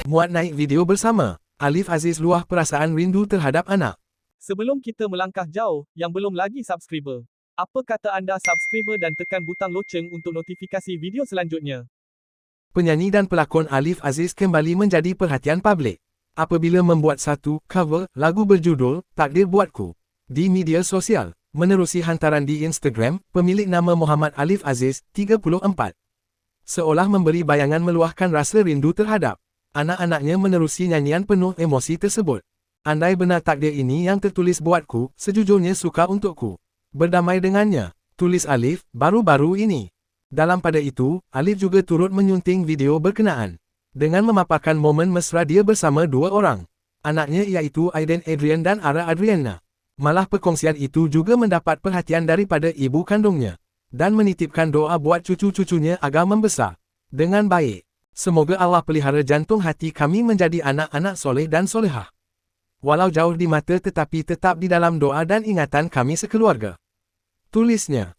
Muat naik video bersama. Alif Aziz luah perasaan rindu terhadap anak. Sebelum kita melangkah jauh, yang belum lagi subscriber, apa kata anda subscriber dan tekan butang loceng untuk notifikasi video selanjutnya? Penyanyi dan pelakon Alif Aziz kembali menjadi perhatian publik apabila membuat satu cover lagu berjudul Takdir Buatku di media sosial. Menerusi hantaran di Instagram, pemilik nama Muhammad Alif Aziz, 34, seolah memberi bayangan meluahkan rasa rindu terhadap anak-anaknya menerusi nyanyian penuh emosi tersebut. Andai benar takdir ini yang tertulis buatku, sejujurnya suka untukku berdamai dengannya, tulis Alif, baru-baru ini. Dalam pada itu, Alif juga turut menyunting video berkenaan dengan memaparkan momen mesra dia bersama dua orang anaknya iaitu Aiden Adrian dan Ara Adriana. Malah perkongsian itu juga mendapat perhatian daripada ibu kandungnya dan menitipkan doa buat cucu-cucunya agar membesar dengan baik. Semoga Allah pelihara jantung hati kami menjadi anak-anak soleh dan solehah. Walau jauh di mata tetapi tetap di dalam doa dan ingatan kami sekeluarga, tulisnya.